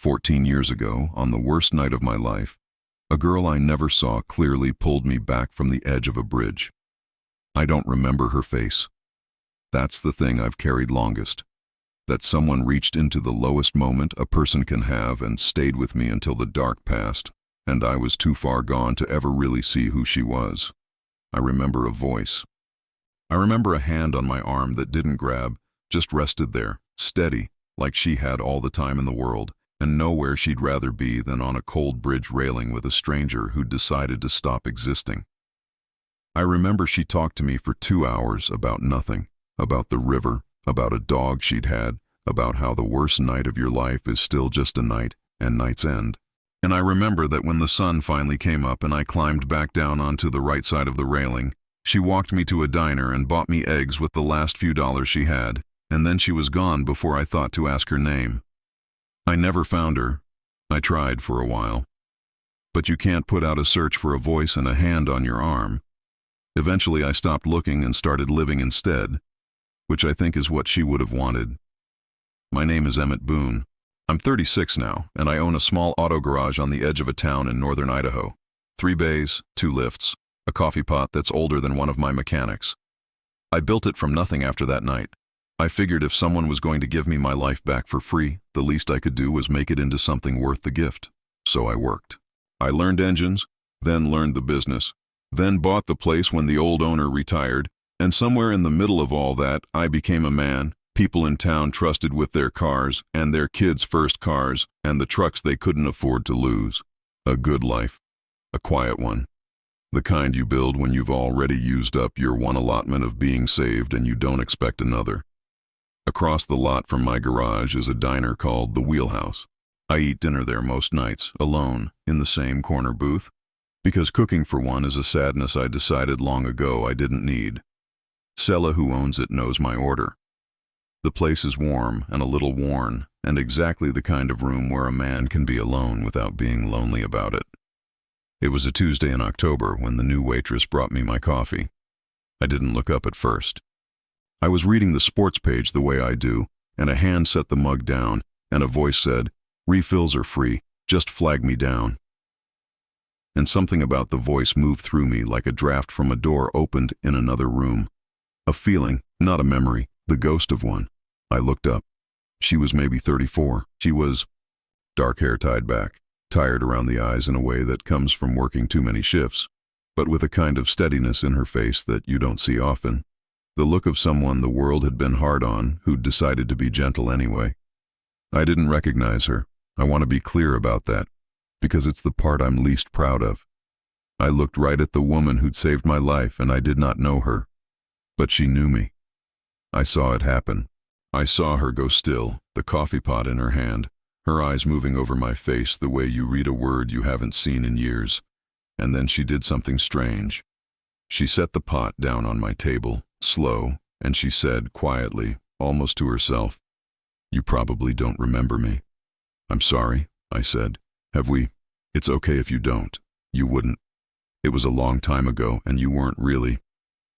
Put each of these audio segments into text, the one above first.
14 years ago, on the worst night of my life, a girl I never saw clearly pulled me back from the edge of a bridge. I don't remember her face. That's the thing I've carried longest. That someone reached into the lowest moment a person can have and stayed with me until the dark passed, and I was too far gone to ever really see who she was. I remember a voice. I remember a hand on my arm that didn't grab, just rested there, steady, like she had all the time in the world, and nowhere she'd rather be than on a cold bridge railing with a stranger who'd decided to stop existing. I remember she talked to me for 2 hours about nothing, about the river, about a dog she'd had, about how the worst night of your life is still just a night, and nights end. And I remember that when the sun finally came up and I climbed back down onto the right side of the railing, she walked me to a diner and bought me eggs with the last few dollars she had, and then she was gone before I thought to ask her name. I never found her. I tried for a while. But you can't put out a search for a voice and a hand on your arm. Eventually I stopped looking and started living instead, which I think is what she would have wanted. My name is Emmett Boone. I'm 36 now, and I own a small auto garage on the edge of a town in northern Idaho. 3 bays, 2 lifts, a coffee pot that's older than one of my mechanics. I built it from nothing after that night. I figured if someone was going to give me my life back for free, the least I could do was make it into something worth the gift. So I worked. I learned engines, then learned the business, then bought the place when the old owner retired, and somewhere in the middle of all that, I became a man people in town trusted with their cars and their kids' first cars and the trucks they couldn't afford to lose. A good life. A quiet one. The kind you build when you've already used up your one allotment of being saved and you don't expect another. Across the lot from my garage is a diner called The Wheelhouse. I eat dinner there most nights, alone, in the same corner booth, because cooking for one is a sadness I decided long ago I didn't need. Sella, who owns it, knows my order. The place is warm and a little worn, and exactly the kind of room where a man can be alone without being lonely about it. It was a Tuesday in October when the new waitress brought me my coffee. I didn't look up at first. I was reading the sports page the way I do, and a hand set the mug down, and a voice said, "Refills are free, just flag me down." And something about the voice moved through me like a draft from a door opened in another room. A feeling, not a memory, the ghost of one. I looked up. She was maybe 34. She was dark hair tied back, tired around the eyes in a way that comes from working too many shifts, but with a kind of steadiness in her face that you don't see often. The look of someone the world had been hard on, who'd decided to be gentle anyway. I didn't recognize her. I want to be clear about that, because it's the part I'm least proud of. I looked right at the woman who'd saved my life, and I did not know her. But she knew me. I saw it happen. I saw her go still, the coffee pot in her hand, her eyes moving over my face the way you read a word you haven't seen in years. And then she did something strange. She set the pot down on my table, slow, and she said quietly, almost to herself, "You probably don't remember me." "I'm sorry," I said. "Have we?" "It's okay if you don't. You wouldn't. It was a long time ago, and you weren't really."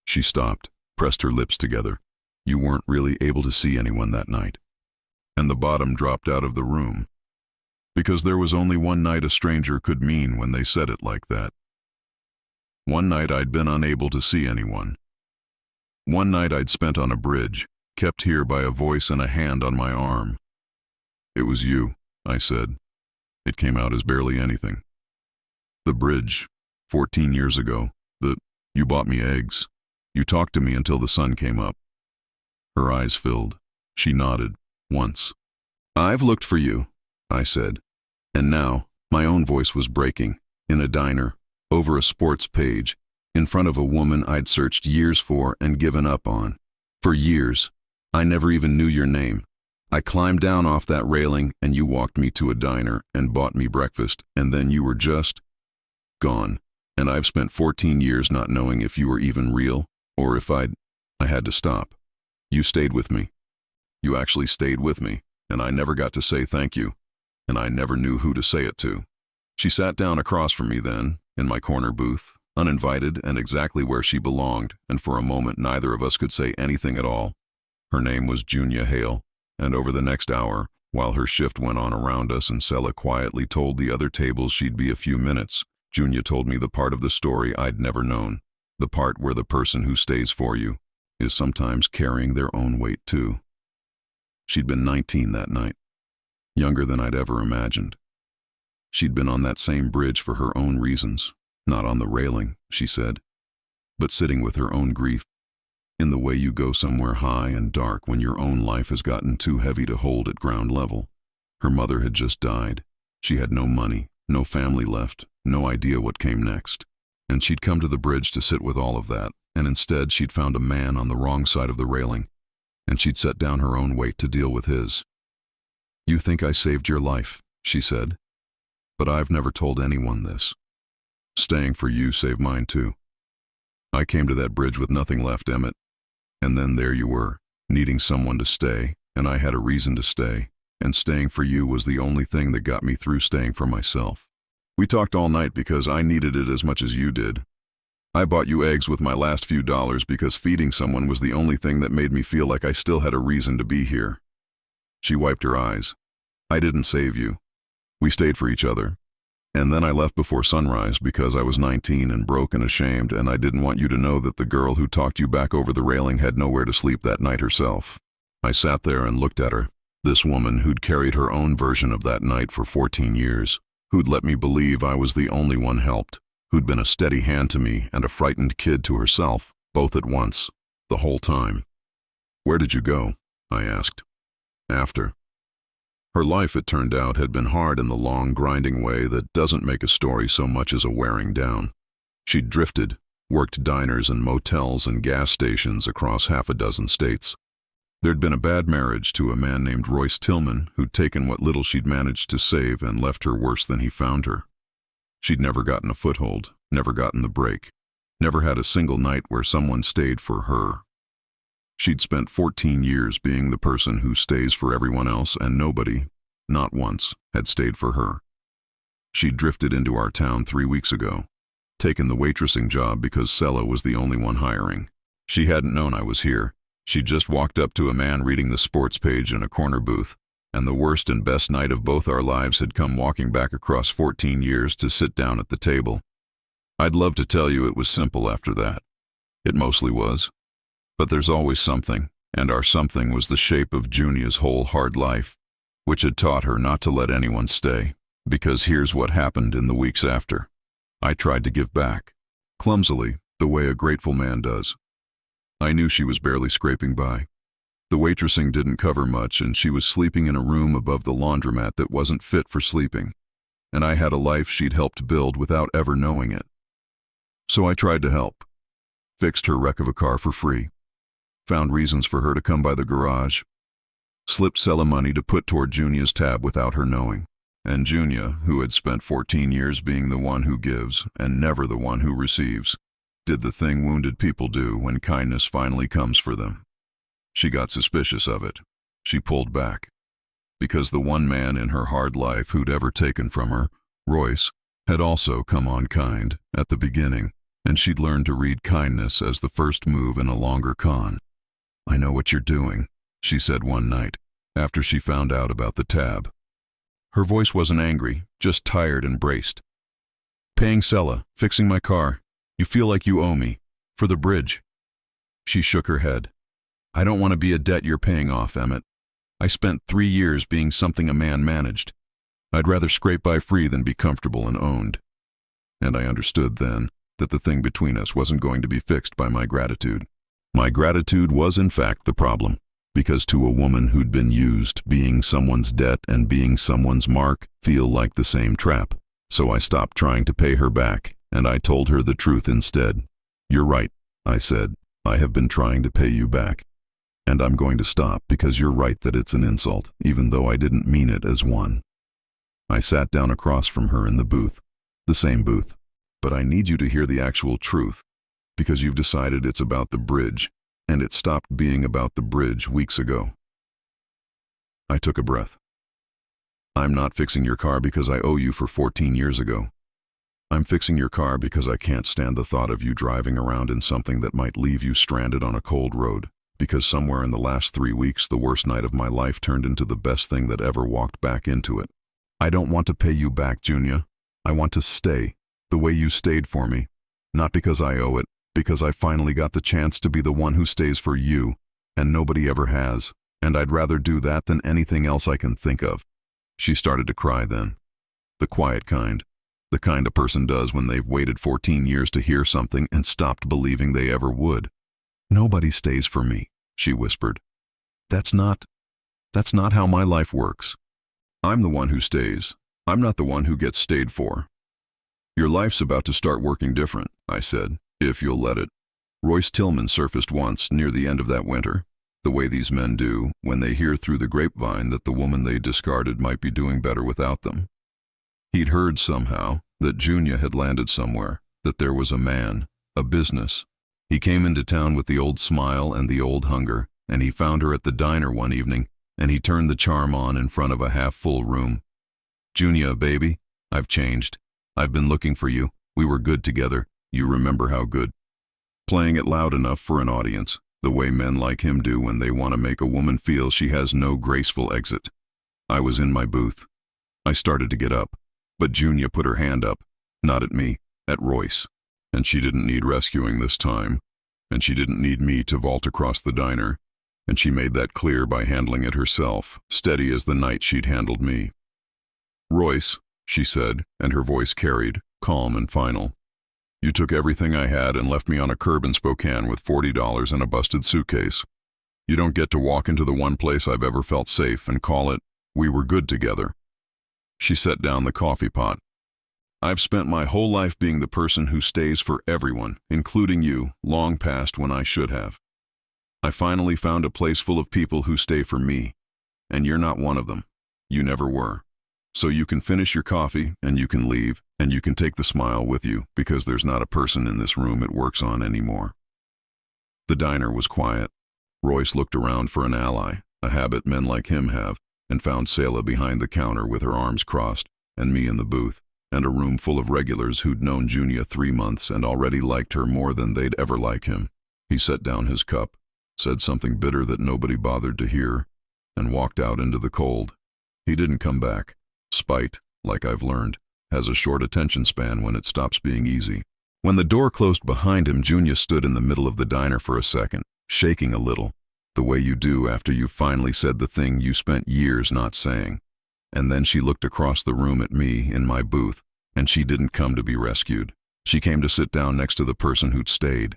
She stopped, pressed her lips together. "You weren't really able to see anyone that night." And the bottom dropped out of the room. Because there was only one night a stranger could mean when they said it like that. One night I'd been unable to see anyone. One night I'd spent on a bridge, kept here by a voice and a hand on my arm. "It was you," I said. It came out as barely anything. "The bridge, 14 years ago. You bought me eggs. You talked to me until the sun came up." Her eyes filled. She nodded, once. "I've looked for you," I said. And now, my own voice was breaking, in a diner, over a sports page, in front of a woman I'd searched years for and given up on. For years. I never even knew your name. I climbed down off that railing and you walked me to a diner and bought me breakfast, and then you were just gone. And I've spent 14 years not knowing if you were even real, or if I had to stop. You stayed with me. You actually stayed with me, and I never got to say thank you, and I never knew who to say it to. She sat down across from me then, in my corner booth, uninvited and exactly where she belonged, and for a moment neither of us could say anything at all. Her name was Junia Hale, and over the next hour, While her shift went on around us and Sela quietly told the other tables she'd be a few minutes, Junia told me the part of the story I'd never known, the part where the person who stays for you is sometimes carrying their own weight too. She'd been 19 that night, younger than I'd ever imagined. She'd been on that same bridge for her own reasons, not on the railing, she said, but sitting with her own grief, in the way you go somewhere high and dark when your own life has gotten too heavy to hold at ground level. Her mother had just died. She had no money, no family left, no idea what came next. And she'd come to the bridge to sit with all of that, and instead she'd found a man on the wrong side of the railing, and she'd set down her own weight to deal with his. "You think I saved your life," she said, "but I've never told anyone this. Staying for you saved mine too. I came to that bridge with nothing left, Emmett, and then there you were, needing someone to stay, and I had a reason to stay, and staying for you was the only thing that got me through staying for myself. We talked all night because I needed it as much as you did. I bought you eggs with my last few dollars because feeding someone was the only thing that made me feel like I still had a reason to be here." She wiped her eyes. "I didn't save you. We stayed for each other. And then I left before sunrise because I was 19 and broke and ashamed, and I didn't want you to know that the girl who talked you back over the railing had nowhere to sleep that night herself." I sat there and looked at her, this woman who'd carried her own version of that night for 14 years, who'd let me believe I was the only one helped, who'd been a steady hand to me and a frightened kid to herself, both at once, the whole time. "Where did you go?" I asked. "After." Her life, it turned out, had been hard in the long, grinding way that doesn't make a story so much as a wearing down. She'd drifted, worked diners and motels and gas stations across half a dozen states. There'd been a bad marriage to a man named Royce Tillman who'd taken what little she'd managed to save and left her worse than he found her. She'd never gotten a foothold, never gotten the break, never had a single night where someone stayed for her. She'd spent 14 years being the person who stays for everyone else, and nobody, not once, had stayed for her. She'd drifted into our town 3 weeks ago, taken the waitressing job because Sela was the only one hiring. She hadn't known I was here. She'd just walked up to a man reading the sports page in a corner booth, and the worst and best night of both our lives had come walking back across 14 years to sit down at the table. I'd love to tell you it was simple after that. It mostly was. But there's always something, and our something was the shape of Junia's whole hard life, which had taught her not to let anyone stay, because here's what happened in the weeks after. I tried to give back, clumsily, the way a grateful man does. I knew she was barely scraping by. The waitressing didn't cover much, and she was sleeping in a room above the laundromat that wasn't fit for sleeping, and I had a life she'd helped build without ever knowing it. So I tried to help, fixed her wreck of a car for free, found reasons for her to come by the garage, slipped Sela money to put toward Junia's tab without her knowing. And Junia, who had spent 14 years being the one who gives and never the one who receives, did the thing wounded people do when kindness finally comes for them. She got suspicious of it. She pulled back. Because the one man in her hard life who'd ever taken from her, Royce, had also come on kind at the beginning, and she'd learned to read kindness as the first move in a longer con. "I know what you're doing," she said one night, after she found out about the tab. Her voice wasn't angry, just tired and braced. "Paying Sela, fixing my car. You feel like you owe me. For the bridge." She shook her head. "I don't want to be a debt you're paying off, Emmett. I spent 3 years being something a man managed. I'd rather scrape by free than be comfortable and owned." And I understood then that the thing between us wasn't going to be fixed by my gratitude. My gratitude was in fact the problem, because to a woman who'd been used, being someone's debt and being someone's mark feel like the same trap. So I stopped trying to pay her back, and I told her the truth instead. "You're right," I said. "I have been trying to pay you back. And I'm going to stop because you're right that it's an insult, even though I didn't mean it as one." I sat down across from her in the booth, the same booth. "But I need you to hear the actual truth, because you've decided it's about the bridge, and it stopped being about the bridge weeks ago." I took a breath. "I'm not fixing your car because I owe you for 14 years ago. I'm fixing your car because I can't stand the thought of you driving around in something that might leave you stranded on a cold road, because somewhere in the last 3 weeks, the worst night of my life turned into the best thing that ever walked back into it. I don't want to pay you back, Junia. I want to stay, the way you stayed for me. Not because I owe it, because I finally got the chance to be the one who stays for you, and nobody ever has, and I'd rather do that than anything else I can think of. She started to cry then. The quiet kind. The kind a person does when they've waited 14 years to hear something and stopped believing they ever would. Nobody stays for me, she whispered. That's not how my life works. I'm the one who stays. I'm not the one who gets stayed for. Your life's about to start working different, I said, if you'll let it. Royce Tillman surfaced once near the end of that winter, the way these men do when they hear through the grapevine that the woman they discarded might be doing better without them. He'd heard somehow that Junia had landed somewhere, that there was a man, a business. He came into town with the old smile and the old hunger, and he found her at the diner one evening, and he turned the charm on in front of a half-full room. Junia, baby, I've changed. I've been looking for you. We were good together. You remember how good. Playing it loud enough for an audience, the way men like him do when they want to make a woman feel she has no graceful exit. I was in my booth. I started to get up, but Junia put her hand up, not at me, at Royce. And she didn't need rescuing this time, and she didn't need me to vault across the diner, and she made that clear by handling it herself, steady as the night she'd handled me. Royce, she said, and her voice carried, calm and final. You took everything I had and left me on a curb in Spokane with $40 and a busted suitcase. You don't get to walk into the one place I've ever felt safe and call it, we were good together. She set down the coffee pot. I've spent my whole life being the person who stays for everyone, including you, long past when I should have. I finally found a place full of people who stay for me, and you're not one of them. You never were. So you can finish your coffee, and you can leave, and you can take the smile with you, because there's not a person in this room it works on anymore. The diner was quiet. Royce looked around for an ally, a habit men like him have, and found Selah behind the counter with her arms crossed, and me in the booth, and a room full of regulars who'd known Junia 3 months and already liked her more than they'd ever like him. He set down his cup, said something bitter that nobody bothered to hear, and walked out into the cold. He didn't come back. Spite, like I've learned, has a short attention span when it stops being easy. When the door closed behind him, Junia stood in the middle of the diner for a second, shaking a little, the way you do after you've finally said the thing you spent years not saying. And then she looked across the room at me in my booth, and she didn't come to be rescued. She came to sit down next to the person who'd stayed.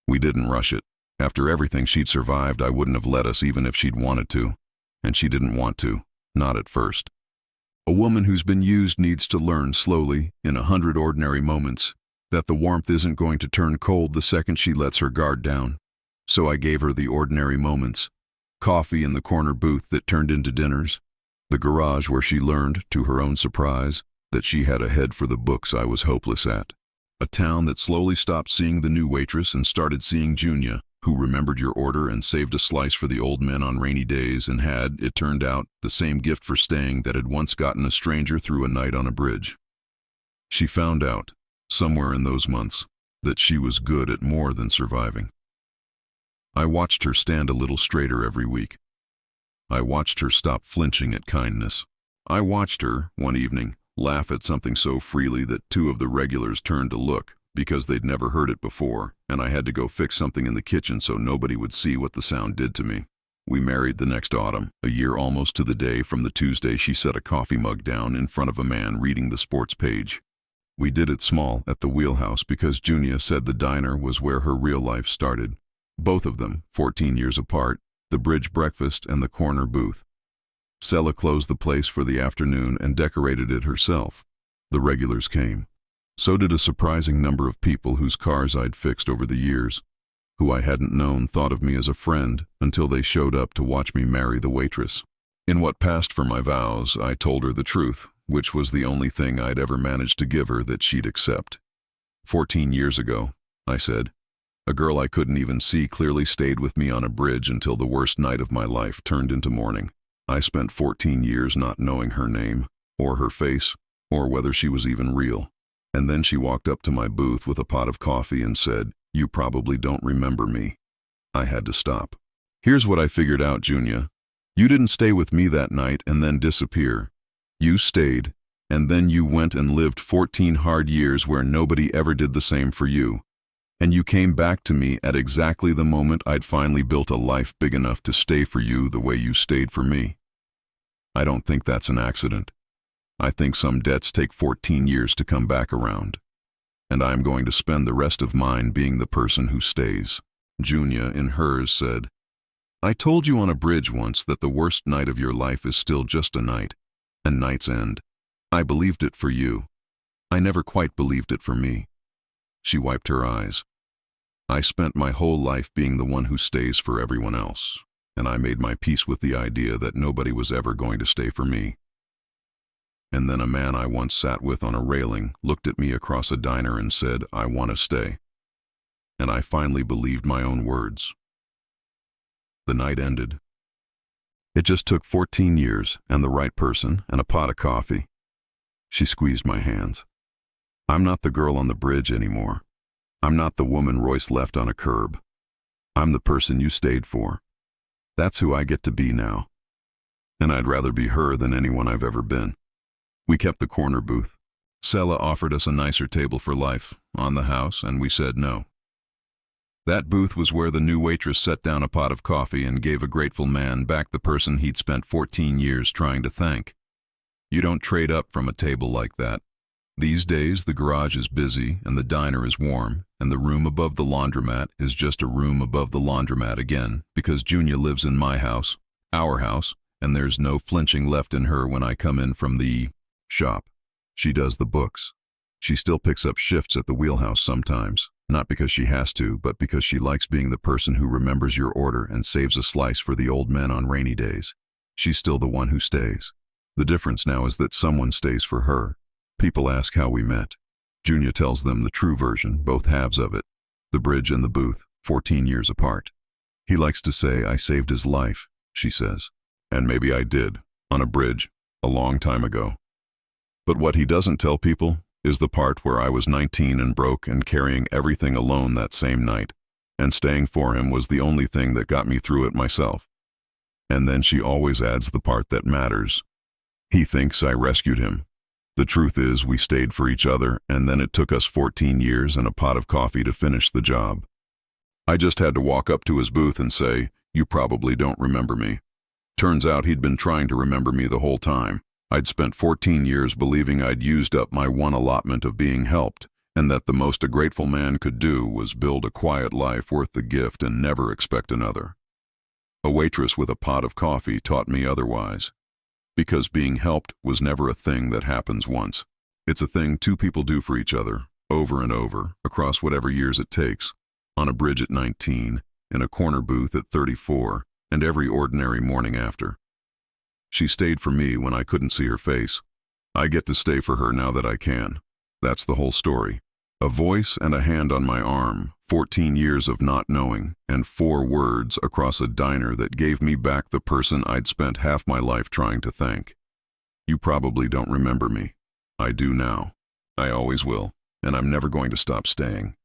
We didn't rush it. After everything she'd survived, I wouldn't have let us even if she'd wanted to. And she didn't want to, not at first. A woman who's been used needs to learn slowly, in 100 ordinary moments, that the warmth isn't going to turn cold the second she lets her guard down. So I gave her the ordinary moments. Coffee in the corner booth that turned into dinners. The garage where she learned, to her own surprise, that she had a head for the books I was hopeless at. A town that slowly stopped seeing the new waitress and started seeing Junia, who remembered your order and saved a slice for the old men on rainy days and had, it turned out, the same gift for staying that had once gotten a stranger through a night on a bridge. She found out, somewhere in those months, that she was good at more than surviving. I watched her stand a little straighter every week. I watched her stop flinching at kindness. I watched her, one evening, laugh at something so freely that 2 of the regulars turned to look, because they'd never heard it before, and I had to go fix something in the kitchen so nobody would see what the sound did to me. We married the next autumn, a year almost to the day from the Tuesday she set a coffee mug down in front of a man reading the sports page. We did it small, at the wheelhouse, because Junia said the diner was where her real life started. Both of them, 14 years apart, the bridge breakfast and the corner booth. Selah closed the place for the afternoon and decorated it herself. The regulars came. So did a surprising number of people whose cars I'd fixed over the years, who I hadn't known thought of me as a friend until they showed up to watch me marry the waitress. In what passed for my vows, I told her the truth, which was the only thing I'd ever managed to give her that she'd accept. 14 years ago, I said, a girl I couldn't even see clearly stayed with me on a bridge until the worst night of my life turned into morning. I spent 14 years not knowing her name, or her face, or whether she was even real. And then she walked up to my booth with a pot of coffee and said, "You probably don't remember me." I had to stop. Here's what I figured out, Junia. You didn't stay with me that night and then disappear. You stayed, and then you went and lived 14 hard years where nobody ever did the same for you. And you came back to me at exactly the moment I'd finally built a life big enough to stay for you the way you stayed for me. I don't think that's an accident. I think some debts take 14 years to come back around. And I'm going to spend the rest of mine being the person who stays. Junia, in hers, said, I told you on a bridge once that the worst night of your life is still just a night, and nights end. I believed it for you. I never quite believed it for me. She wiped her eyes. I spent my whole life being the one who stays for everyone else, and I made my peace with the idea that nobody was ever going to stay for me. And then a man I once sat with on a railing looked at me across a diner and said, I want to stay. And I finally believed my own words. The night ended. It just took 14 years and the right person and a pot of coffee. She squeezed my hands. I'm not the girl on the bridge anymore. I'm not the woman Royce left on a curb. I'm the person you stayed for. That's who I get to be now. And I'd rather be her than anyone I've ever been. We kept the corner booth. Sela offered us a nicer table for life on the house, and we said no. That booth was where the new waitress set down a pot of coffee and gave a grateful man back the person he'd spent 14 years trying to thank. You don't trade up from a table like that. These days, the garage is busy and the diner is warm, and the room above the laundromat is just a room above the laundromat again, because Junia lives in my house, our house, and there's no flinching left in her when I come in from the shop. She does the books. She still picks up shifts at the wheelhouse sometimes, not because she has to, but because she likes being the person who remembers your order and saves a slice for the old men on rainy days. She's still the one who stays. The difference now is that someone stays for her. People ask how we met. Junia tells them the true version, both halves of it. The bridge and the booth, 14 years apart. He likes to say I saved his life, she says. And maybe I did, on a bridge, a long time ago. But what he doesn't tell people is the part where I was 19 and broke and carrying everything alone that same night, and staying for him was the only thing that got me through it myself. And then she always adds the part that matters. He thinks I rescued him. The truth is we stayed for each other, and then it took us 14 years and a pot of coffee to finish the job. I just had to walk up to his booth and say, you probably don't remember me. Turns out he'd been trying to remember me the whole time. I'd spent 14 years believing I'd used up my one allotment of being helped, and that the most a grateful man could do was build a quiet life worth the gift and never expect another. A waitress with a pot of coffee taught me otherwise. Because being helped was never a thing that happens once. It's a thing two people do for each other, over and over, across whatever years it takes, on a bridge at 19, in a corner booth at 34, and every ordinary morning after. She stayed for me when I couldn't see her face. I get to stay for her now that I can. That's the whole story. A voice and a hand on my arm, 14 years of not knowing, and 4 words across a diner that gave me back the person I'd spent half my life trying to thank. You probably don't remember me. I do now. I always will, and I'm never going to stop staying.